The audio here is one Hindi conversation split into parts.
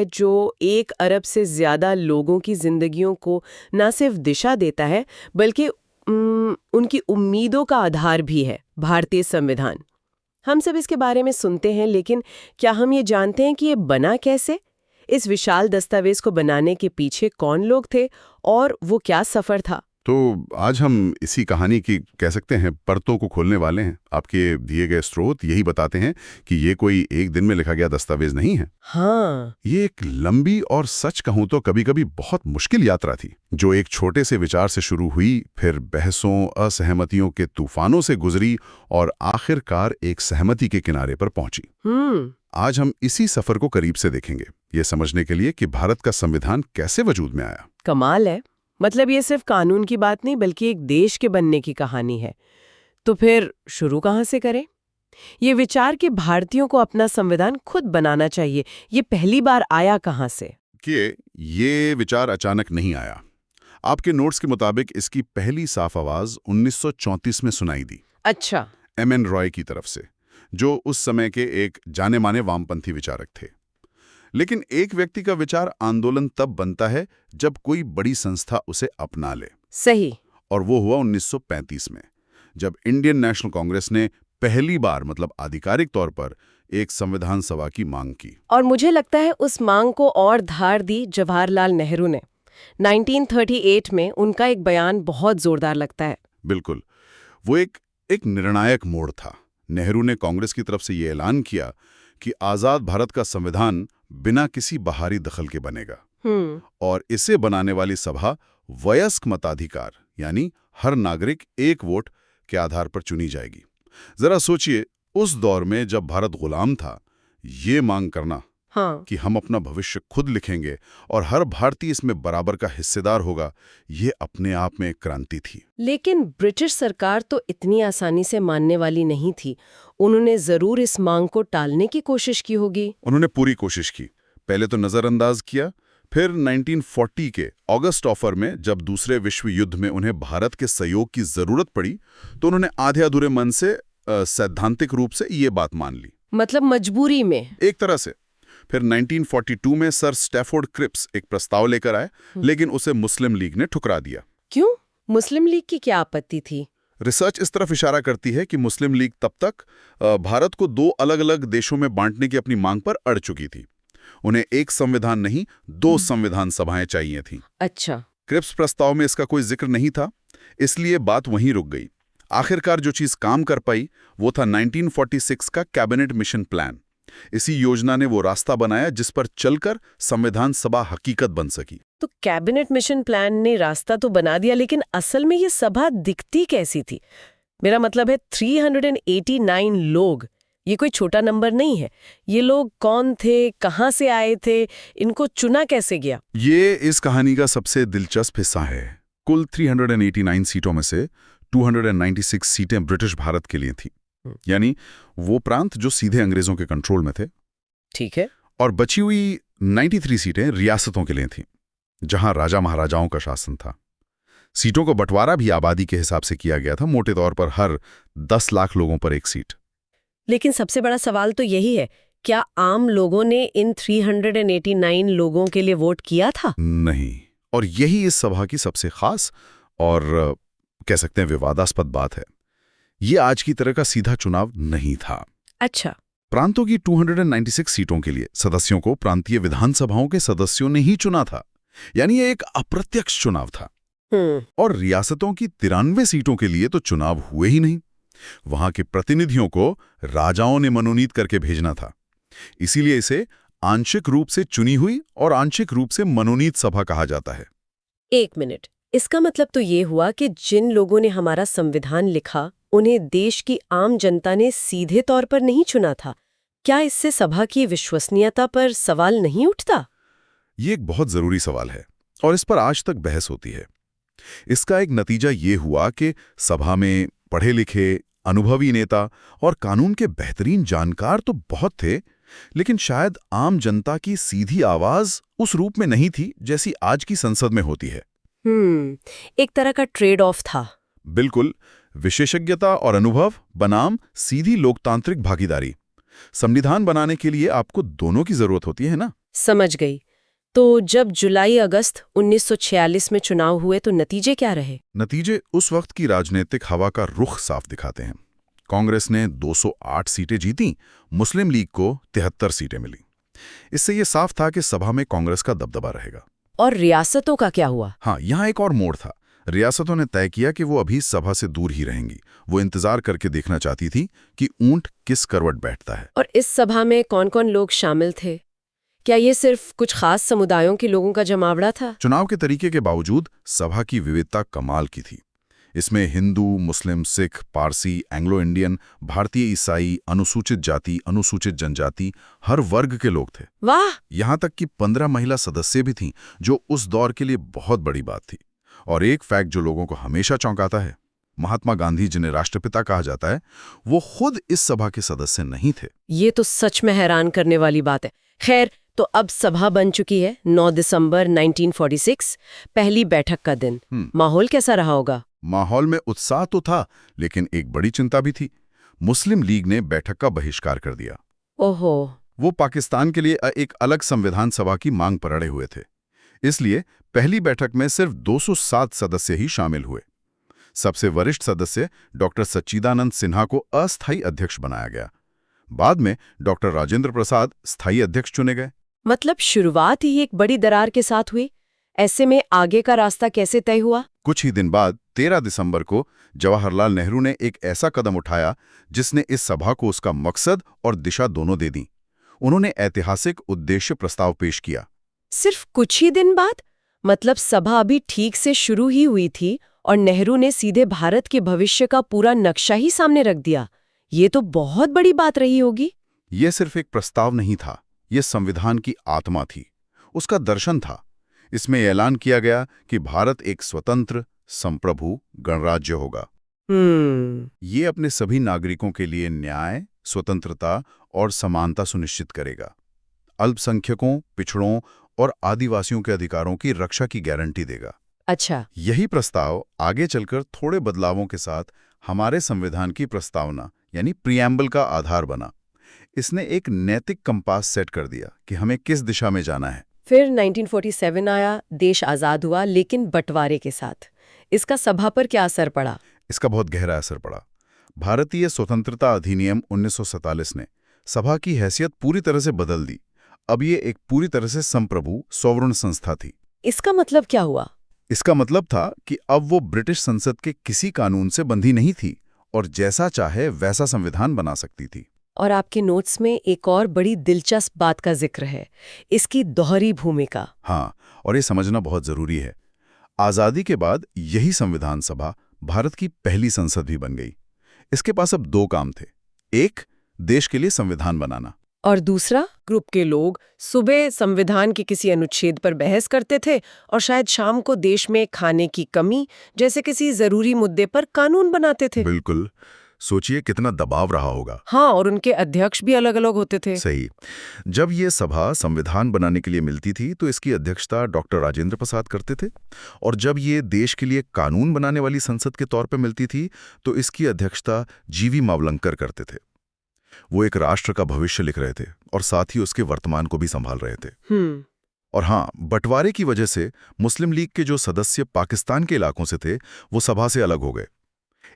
जो 1 अरब से ज्यादा लोगों की जिंदगियों को न सिर्फ दिशा देता है बल्कि उनकी उम्मीदों का आधार भी है, भारतीय संविधान। हम सब इसके बारे में सुनते हैं, लेकिन क्या हम ये जानते हैं कि ये बना कैसे? इस विशाल दस्तावेज को बनाने के पीछे कौन लोग थे और वो क्या सफर था? तो आज हम इसी कहानी की कह सकते हैं परतों को खोलने वाले हैं। आपके दिए गए स्रोत यही बताते हैं कि ये कोई एक दिन में लिखा गया दस्तावेज नहीं है। हाँ, ये एक लंबी और सच कहूं तो कभी-कभी बहुत मुश्किल यात्रा थी, जो एक छोटे से विचार से शुरू हुई, फिर बहसों, असहमतियों के तूफानों से गुजरी और आखिरकार एक सहमति के किनारे पर पहुंची। आज हम इसी सफर को करीब से देखेंगे, ये समझने के लिए कि भारत का संविधान कैसे वजूद में आया। कमाल है। मतलब ये सिर्फ कानून की बात नहीं बल्कि एक देश के बनने की कहानी है। तो फिर शुरू कहाँ से करें? ये विचार कि भारतीयों को अपना संविधान खुद बनाना चाहिए, ये पहली बार आया कहाँ से? कि ये विचार अचानक नहीं आया। आपके नोट्स के मुताबिक इसकी पहली साफ आवाज 1934 में सुनाई दी। अच्छा। एम.एन. रॉय की तरफ से, जो उस समय के एक जाने माने वामपंथी विचारक थे। लेकिन एक व्यक्ति का विचार आंदोलन तब बनता है जब कोई बड़ी संस्था उसे अपना ले। सही। और वो हुआ 1935 में, जब इंडियन नेशनल कांग्रेस ने पहली बार मतलब आधिकारिक तौर पर एक संविधान सभा की मांग की। और मुझे लगता है उस मांग को और धार दी जवाहरलाल नेहरू ने। 1938 में उनका एक बयान बहुत जोरदार लगता है। बिल्कुल, वो एक निर्णायक मोड़ था। नेहरू ने कांग्रेस की तरफ से ये ऐलान किया कि आजाद भारत का संविधान बिना किसी बाहरी दखल के बनेगा और इसे बनाने वाली सभा वयस्क मताधिकार यानी हर नागरिक एक वोट के आधार पर चुनी जाएगी। जरा सोचिए, उस दौर में जब भारत गुलाम था, ये मांग करना कि हम अपना भविष्य खुद लिखेंगे और हर भारतीय इसमें बराबर का हिस्सेदार होगा, ये अपने आप में एक क्रांति थी। लेकिन ब्रिटिश सरकार तो इतनी आसानी से मानने वाली नहीं थी। उन्होंने जरूर इस मांग को टालने की कोशिश की होगी। उन्होंने पूरी कोशिश की। पहले तो नजरअंदाज किया, फिर 1940 के अगस्त ऑफर में जब दूसरे विश्व युद्ध में उन्हें भारत के सहयोग की जरूरत पड़ी, तो उन्होंने आधे अधूरे मन से सैद्धांतिक रूप से ये बात मान ली। मतलब मजबूरी में एक तरह से। फिर 1942 में सर स्टैफोर्ड क्रिप्स एक प्रस्ताव लेकर आए, लेकिन उसे मुस्लिम लीग ने ठुकरा दिया। क्यों? मुस्लिम लीग की क्या आपत्ति थी? रिसर्च इस तरफ इशारा करती है कि मुस्लिम लीग तब तक भारत को 2 अलग-अलग देशों में बांटने की अपनी मांग पर अड़ चुकी थी। उन्हें एक संविधान नहीं, 2 संविधान सभाएं चाहिए थीं। अच्छा। क्रिप्स प्रस्ताव में इसका कोई जिक्र नहीं था, इसलिए बात वहीं रुक गई। आखिरकार जो चीज काम कर पाई वो था 1946 का कैबिनेट मिशन प्लान। इसी योजना ने वो रास्ता बनाया जिस पर चलकर संविधान सभा हकीकत बन सकी। तो कैबिनेट मिशन प्लान ने रास्ता तो बना दिया, लेकिन असल में ये सभा दिखती कैसी थी? मेरा मतलब है 389 लोग, ये कोई छोटा नंबर नहीं है। ये लोग कौन थे, कहां से आए थे, इनको चुना कैसे गया? ये इस कहानी का सबसे दिलचस्प हिस्सा है। कुल 389 सीटों में से 296 सीटें ब्रिटिश भारत के लिए थी, यानी वो प्रांत जो सीधे अंग्रेजों के कंट्रोल में थे। ठीक है। और बची हुई 93 सीटें रियासतों के लिए थीं, जहां राजा महाराजाओं का शासन था। सीटों को बंटवारा भी आबादी के हिसाब से किया गया था, मोटे तौर पर हर 10 लाख लोगों पर एक सीट। लेकिन सबसे बड़ा सवाल तो यही है, क्या आम लोगों ने इन 389 लोगों के लिए वोट किया था? नहीं, और यही इस सभा की सबसे खास और कह सकते हैं विवादास्पद बात है। ये आज की तरह का सीधा चुनाव नहीं था। अच्छा। प्रांतों की 296 सीटों के लिए सदस्यों को प्रांतीय विधानसभाओं के सदस्यों ने ही चुना था, यानी ये एक अप्रत्यक्ष चुनाव था। और रियासतों की 93 सीटों के लिए तो चुनाव हुए ही नहीं। वहां के प्रतिनिधियों को राजाओं ने मनोनीत करके भेजना था। इसीलिए इसे आंशिक रूप से चुनी हुई और आंशिक रूप से मनोनीत सभा कहा जाता है। 1 मिनट, इसका मतलब तो ये हुआ कि जिन लोगों ने हमारा संविधान लिखा, उन्हें देश की आम जनता ने सीधे तौर पर नहीं चुना था। क्या इससे सभा की विश्वसनीयता पर सवाल नहीं उठता? ये एक बहुत जरूरी सवाल है और इस पर आज तक बहस होती है। इसका एक नतीजा ये हुआ कि सभा में पढ़े लिखे, अनुभवी नेता और कानून के बेहतरीन जानकार तो बहुत थे, लेकिन शायद आम जनता की सीधी आवाज उस रूप में नहीं थी जैसी आज की संसद में होती है। एक तरह का ट्रेड ऑफ था। बिल्कुल, विशेषज्ञता और अनुभव बनाम सीधी लोकतांत्रिक भागीदारी। संविधान बनाने के लिए आपको दोनों की जरूरत होती है ना। समझ गई। तो जब जुलाई अगस्त 1946 में चुनाव हुए तो नतीजे क्या रहे? नतीजे उस वक्त की राजनीतिक हवा का रुख साफ दिखाते हैं। कांग्रेस ने 208 सीटें जीती, मुस्लिम लीग को 73 सीटें मिली। इससे यह साफ था कि सभा में कांग्रेस का दबदबा रहेगा। और रियासतों का क्या हुआ? हाँ, यहाँ एक और मोड़ था। रियासतों ने तय किया कि वो अभी सभा से दूर ही रहेंगी। वो इंतजार करके देखना चाहती थी कि ऊंट किस करवट बैठता है। और इस सभा में कौन-कौन लोग शामिल थे? क्या ये सिर्फ कुछ खास समुदायों के लोगों का जमावड़ा था? चुनाव के तरीके के बावजूद सभा की विविधता कमाल की थी। इसमें हिंदू, मुस्लिम, सिख, पारसी, एंग्लो इंडियन, भारतीय ईसाई, अनुसूचित जाति, अनुसूचित जनजाति, हर वर्ग के लोग थे। वाह! यहाँ तक कि 15 महिला सदस्य भी थीं, जो उस दौर के लिए बहुत बड़ी बात थी। और एक फैक्ट जो लोगों को हमेशा चौंकाता है, महात्मा गांधी, जिन्हें राष्ट्रपिता कहा जाता है, वो खुद इस सभा के सदस्य नहीं थे। ये तो सच में हैरान करने वाली बात है। खैर, तो अब सभा बन चुकी है। 9 दिसंबर 1946, पहली बैठक का दिन। माहौल कैसा रहा होगा? माहौल में उत्साह तो था, लेकिन एक बड़ी चिंता भी थी। मुस्लिम लीग ने बैठक का बहिष्कार कर दिया। ओहो! वो पाकिस्तान के लिए एक अलग संविधान सभा की मांग पर अड़े हुए थे। इसलिए पहली बैठक में सिर्फ 207 सदस्य ही शामिल हुए। सबसे वरिष्ठ सदस्य डॉक्टर सच्चिदानंद सिन्हा को अस्थायी अध्यक्ष बनाया गया। बाद में डॉक्टर राजेंद्र प्रसाद स्थायी अध्यक्ष चुने गए। मतलब शुरुआत ही एक बड़ी दरार के साथ हुई। ऐसे में आगे का रास्ता कैसे तय हुआ? कुछ ही दिन बाद 13 दिसंबर को जवाहरलाल नेहरू ने एक ऐसा कदम उठाया जिसने इस सभा को उसका मकसद और दिशा दोनों दे दी। उन्होंने ऐतिहासिक उद्देश्य प्रस्ताव पेश किया। सिर्फ कुछ ही दिन बाद? मतलब सभा अभी ठीक से शुरू ही हुई थी और नेहरू ने सीधे भारत के भविष्य का पूरा नक्शा ही सामने रख दिया। ये तो बहुत बड़ी बात रही होगी। यह सिर्फ एक प्रस्ताव नहीं था, यह संविधान की आत्मा थी, उसका दर्शन था। इसमें ऐलान किया गया कि भारत एक स्वतंत्र, संप्रभु गणराज्य होगा। ये अपने सभी नागरिकों के लिए न्याय, स्वतंत्रता और समानता सुनिश्चित करेगा। अल्पसंख्यकों, पिछड़ों और आदिवासियों के अधिकारों की रक्षा की गारंटी देगा। अच्छा। यही प्रस्ताव आगे चलकर थोड़े बदलावों के साथ हमारे संविधान की प्रस्तावना यानी प्रीएम्बल का आधार बना। इसने एक नैतिक कंपास सेट कर दिया कि हमें किस दिशा में जाना है। फिर 1947 आया, देश आजाद हुआ, लेकिन बंटवारे के साथ। इसका सभा पर क्या असर पड़ा? इसका बहुत गहरा असर पड़ा। भारतीय स्वतंत्रता अधिनियम 1947 ने सभा की हैसियत पूरी तरह से बदल दी। अब ये एक पूरी तरह से संप्रभु, सॉवरेन संस्था थी। इसका मतलब क्या हुआ? इसका मतलब था कि अब वो ब्रिटिश संसद के किसी कानून से बंधी नहीं थी और जैसा चाहे वैसा संविधान बना सकती थी। और आपके नोट्स में एक और बड़ी दिलचस्प बात का जिक्र है, इसकी दोहरी भूमिका। हाँ, और ये समझना बहुत जरूरी है। आज़ादी के बाद यही संविधान सभा भारत की पहली संसद भी बन गई। इसके पास अब दो काम थे। एक, देश के लिए संविधान बनाना, और दूसरा, ग्रुप के लोग सुबह संविधान के किसी अनुच्छेद पर बहस करते थे और शायद शाम को देश में खाने की कमी जैसे किसी जरूरी मुद्दे पर कानून बनाते थे। बिल्कुल। सोचिए कितना दबाव रहा होगा। हाँ, और उनके अध्यक्ष भी अलग अलग होते थे। सही। जब ये सभा संविधान बनाने के लिए मिलती थी तो इसकी अध्यक्षता डॉक्टर राजेंद्र प्रसाद करते थे, और जब ये देश के लिए कानून बनाने वाली संसद के तौर पर मिलती थी तो इसकी अध्यक्षता जीवी मावलंकर करते थे। वो एक राष्ट्र का भविष्य लिख रहे थे और साथ ही उसके वर्तमान को भी संभाल रहे थे। और हाँ, बंटवारे की वजह से मुस्लिम लीग के जो सदस्य पाकिस्तान के इलाकों से थे वो सभा से अलग हो गए।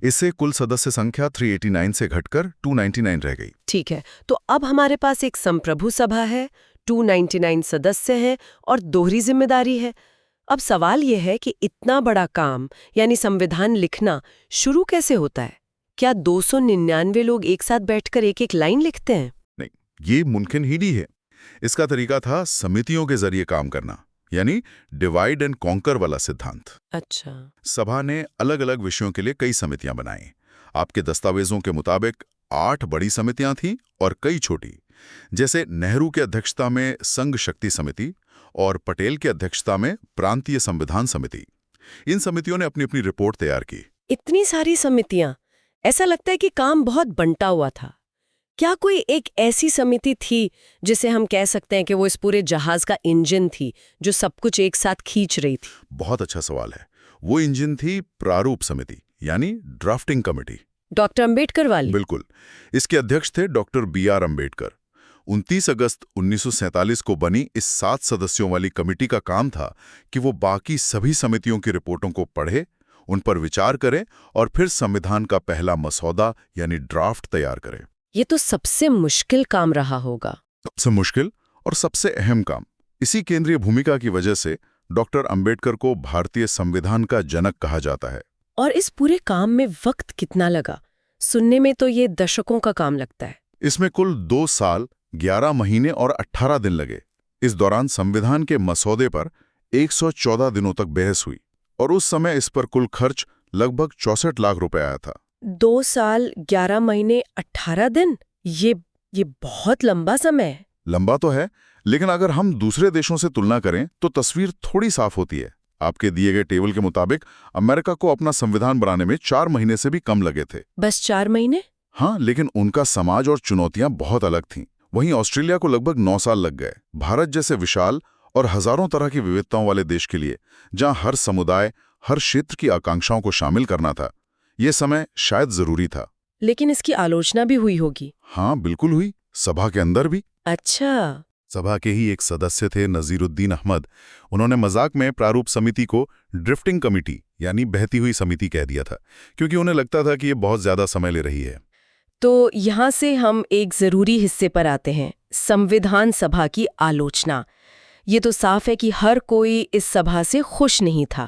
इससे कुल सदस्य संख्या 389 से घटकर 299 रह गई। ठीक है, तो अब हमारे पास एक संप्रभु सभा है, 299 सदस्य हैं और दोहरी जिम्मेदारी है। अब सवाल यह है कि इतना बड़ा काम यानी संविधान लिखना शुरू कैसे होता है? क्या 299 लोग एक साथ बैठकर एक एक लाइन लिखते हैं? नहीं, ये मुमकिन ही नहीं है। इसका तरीका था समितियों के जरिए काम करना, यानी डिवाइड एंड कॉन्कर वाला सिद्धांत। अच्छा। सभा ने अलग अलग विषयों के लिए कई समितियां बनाई। आपके दस्तावेजों के मुताबिक 8 बड़ी समितियां थीं और कई छोटी, जैसे नेहरू की अध्यक्षता में संघ शक्ति समिति और पटेल की अध्यक्षता में प्रांतीय संविधान समिति। इन समितियों ने अपनी अपनी रिपोर्ट तैयार की। इतनी सारी समितियां, ऐसा लगता है कि काम बहुत बंटा हुआ था। क्या कोई एक ऐसी समिति थी जिसे हम कह सकते हैं कि वो इस पूरे जहाज का इंजन थी, जो सब कुछ एक साथ खींच रही थी? बहुत अच्छा सवाल है। वो इंजन थी प्रारूप समिति, यानी ड्राफ्टिंग कमेटी। डॉक्टर अंबेडकर वाली? बिल्कुल। इसके अध्यक्ष थे डॉक्टर BR अम्बेडकर। 29 अगस्त 1947 को बनी इस 7 सदस्यों वाली कमेटी का काम था कि वो बाकी सभी समितियों की रिपोर्टों को पढ़े, उन पर विचार करें और फिर संविधान का पहला मसौदा यानी ड्राफ्ट तैयार करें। ये तो सबसे मुश्किल काम रहा होगा। सबसे मुश्किल और सबसे अहम काम। इसी केंद्रीय भूमिका की वजह से डॉक्टर अंबेडकर को भारतीय संविधान का जनक कहा जाता है। और इस पूरे काम में वक्त कितना लगा? सुनने में तो ये दशकों का काम लगता है। इसमें कुल 2 साल 11 महीने और 18 दिन लगे। इस दौरान संविधान के मसौदे पर 114 दिनों तक बहस हुई और उस समय इस पर कुल खर्च लगभग 64 लाख रुपए आया था। 2 साल 11 महीने 18 दिन, ये बहुत लंबा समय है। लंबा तो है, लेकिन अगर हम दूसरे देशों से तुलना करें तो तस्वीर थोड़ी साफ होती है। आपके दिए गए टेबल के मुताबिक अमेरिका को अपना संविधान बनाने में 4 महीने से भी कम लगे थे। बस 4 महीने? हाँ, लेकिन उनका समाज और चुनौतियां बहुत अलग थीं। वहीं ऑस्ट्रेलिया को लगभग 9 साल लग गए। भारत जैसे विशाल और हजारों तरह की विविधताओं वाले देश के लिए, जहां हर समुदाय, हर क्षेत्र की आकांक्षाओं को शामिल करना था, ये समय शायद जरूरी था। लेकिन इसकी आलोचना भी हुई होगी। हाँ, बिल्कुल हुई, सभा के अंदर भी। अच्छा। सभा के ही एक सदस्य थे नजीरुद्दीन अहमद। उन्होंने मजाक में प्रारूप समिति को ड्रिफ्टिंग कमिटी यानी बहती हुई समिति कह दिया था, क्योंकि उन्हें लगता था कि ये बहुत ज्यादा समय ले रही है। तो यहाँ से हम एक जरूरी हिस्से पर आते हैं, संविधान सभा की आलोचना। ये तो साफ है कि हर कोई इस सभा से खुश नहीं था।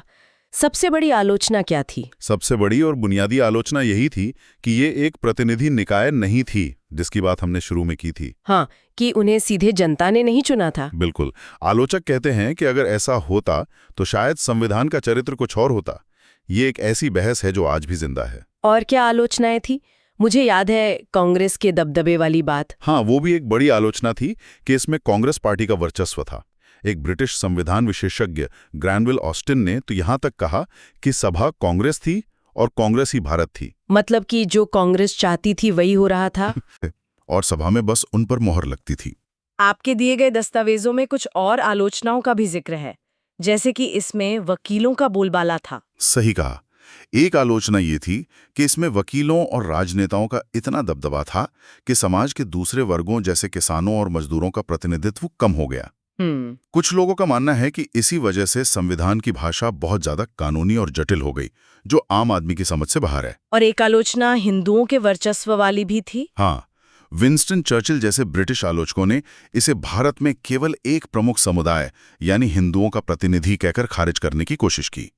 सबसे बड़ी आलोचना क्या थी? सबसे बड़ी और बुनियादी आलोचना यही थी कि ये एक प्रतिनिधि निकाय नहीं थी, जिसकी बात हमने शुरू में की थी। हाँ, कि उन्हें सीधे जनता ने नहीं चुना था। बिल्कुल। आलोचक कहते हैं कि अगर ऐसा होता तो शायद संविधान का चरित्र कुछ और होता। ये एक ऐसी बहस है जो आज भी जिंदा है। और क्या आलोचनाएं थी? मुझे याद है कांग्रेस के दबदबे वाली बात। हाँ, वो भी एक बड़ी आलोचना थी कि इसमें कांग्रेस पार्टी का वर्चस्व था। एक ब्रिटिश संविधान विशेषज्ञ ग्रैनविल ऑस्टिन ने तो यहां तक कहा कि सभा कांग्रेस थी और कांग्रेस ही भारत थी। मतलब कि जो कांग्रेस चाहती थी वही हो रहा था। और सभा में बस उन पर मोहर लगती थी। आपके दिए गए दस्तावेजों में कुछ और आलोचनाओं का भी जिक्र है, जैसे कि इसमें वकीलों का बोलबाला था। सही कहा। एक आलोचना ये थी कि इसमें वकीलों और राजनेताओं का इतना दबदबा था कि समाज के दूसरे वर्गों जैसे किसानों और मजदूरों का प्रतिनिधित्व कम हो गया। कुछ लोगों का मानना है कि इसी वजह से संविधान की भाषा बहुत ज्यादा कानूनी और जटिल हो गई, जो आम आदमी की समझ से बाहर है। और एक आलोचना हिंदुओं के वर्चस्व वाली भी थी। हाँ, विंस्टन चर्चिल जैसे ब्रिटिश आलोचकों ने इसे भारत में केवल एक प्रमुख समुदाय यानी हिंदुओं का प्रतिनिधि कहकर खारिज करने की कोशिश की।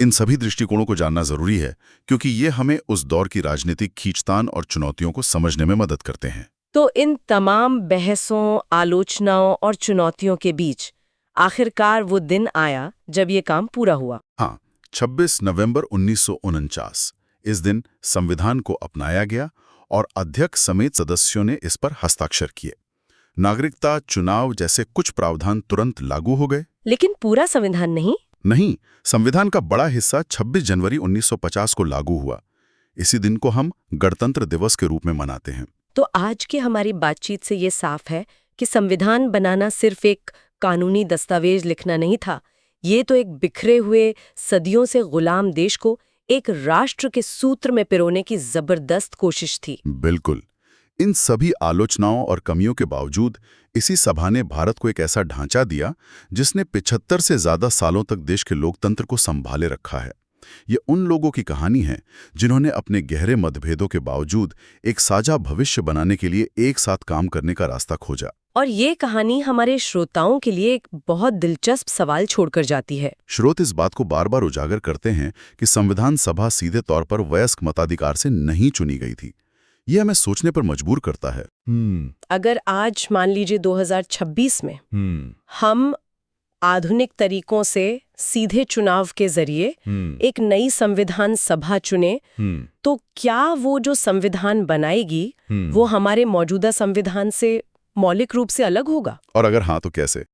इन सभी दृष्टिकोणों को जानना जरूरी है, क्योंकि ये हमें उस दौर की राजनीतिक खींचतान और चुनौतियों को समझने में मदद करते हैं। तो इन तमाम बहसों, आलोचनाओं और चुनौतियों के बीच आखिरकार वो दिन आया जब ये काम पूरा हुआ। हाँ, 26 नवंबर 1949। इस दिन संविधान को अपनाया गया और अध्यक्ष समेत सदस्यों ने इस पर हस्ताक्षर किए। नागरिकता, चुनाव जैसे कुछ प्रावधान तुरंत लागू हो गए। लेकिन पूरा संविधान नहीं। संविधान का बड़ा हिस्सा 26 जनवरी 1950 को लागू हुआ। इसी दिन को हम गणतंत्र दिवस के रूप में मनाते हैं। तो आज की हमारी बातचीत से ये साफ है कि संविधान बनाना सिर्फ एक कानूनी दस्तावेज लिखना नहीं था। ये तो एक बिखरे हुए, सदियों से गुलाम देश को एक राष्ट्र के सूत्र में पिरोने की जबरदस्त कोशिश थी। बिल्कुल। इन सभी आलोचनाओं और कमियों के बावजूद इसी सभा ने भारत को एक ऐसा ढांचा दिया जिसने 75 से ज्यादा सालों तक देश के लोकतंत्र को संभाले रखा है। ये उन लोगों की कहानी है जिन्होंने अपने गहरे मतभेदों के बावजूद एक साझा भविष्य बनाने के लिए एक साथ काम करने का रास्ता खोजा। और ये कहानी हमारे श्रोताओं के लिए एक बहुत दिलचस्प सवाल छोड़कर जाती है। श्रोत इस बात को बार बार उजागर करते हैं कि संविधान सभा सीधे तौर पर वयस्क मताधिकार से नहीं चुनी गई थी। यह हमें सोचने पर मजबूर करता है। अगर आज मान लीजिए 2026 में हम आधुनिक तरीकों से सीधे चुनाव के जरिए एक नई संविधान सभा चुने, तो क्या वो जो संविधान बनाएगी वो हमारे मौजूदा संविधान से मौलिक रूप से अलग होगा? और अगर हाँ, तो कैसे?